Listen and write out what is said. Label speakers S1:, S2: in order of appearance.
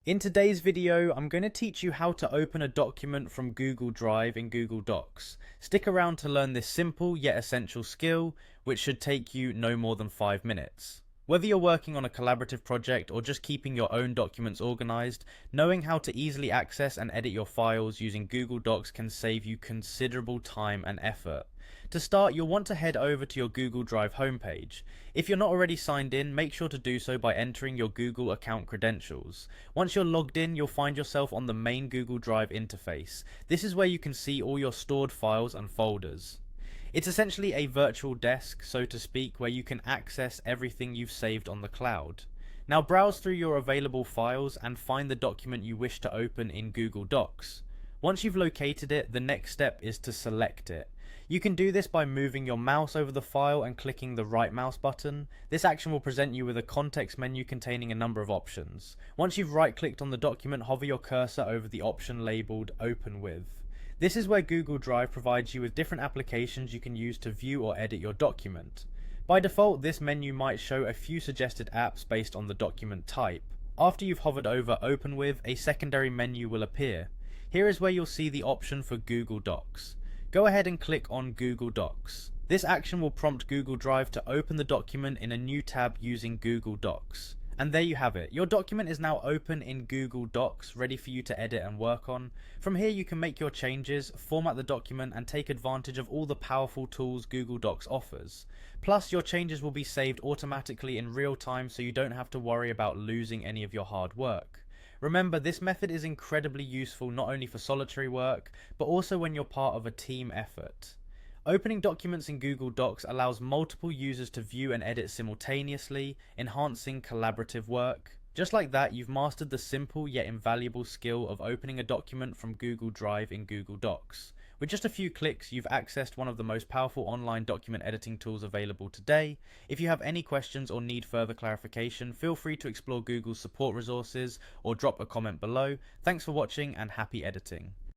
S1: In today's video, I'm going to teach you how to open a document from Google Drive in Google Docs. Stick around to learn this simple yet essential skill, which should take you no more than 5 minutes. Whether you're working on a collaborative project or just keeping your own documents organized, knowing how to easily access and edit your files using Google Docs can save you considerable time and effort. To start, you'll want to head over to your Google Drive homepage. If you're not already signed in, make sure to do so by entering your Google account credentials. Once you're logged in, you'll find yourself on the main Google Drive interface. This is where you can see all your stored files and folders. It's essentially a virtual desk, so to speak, where you can access everything you've saved on the cloud. Now browse through your available files and find the document you wish to open in Google Docs. Once you've located it, the next step is to select it. You can do this by moving your mouse over the file and clicking the right mouse button. This action will present you with a context menu containing a number of options. Once you've right-clicked on the document, hover your cursor over the option labelled Open With. This is where Google Drive provides you with different applications you can use to view or edit your document. By default, this menu might show a few suggested apps based on the document type. After you've hovered over Open With, a secondary menu will appear. Here is where you'll see the option for Google Docs. Go ahead and click on Google Docs. This action will prompt Google Drive to open the document in a new tab using Google Docs. And there you have it. Your document is now open in Google Docs, ready for you to edit and work on. From here you can make your changes, format the document, and take advantage of all the powerful tools Google Docs offers. Plus, your changes will be saved automatically in real time, so you don't have to worry about losing any of your hard work. Remember, this method is incredibly useful not only for solitary work, but also when you're part of a team effort. Opening documents in Google Docs allows multiple users to view and edit simultaneously, enhancing collaborative work. Just like that, you've mastered the simple yet invaluable skill of opening a document from Google Drive in Google Docs. With just a few clicks, you've accessed one of the most powerful online document editing tools available today. If you have any questions or need further clarification, feel free to explore Google's support resources or drop a comment below. Thanks for watching and happy editing.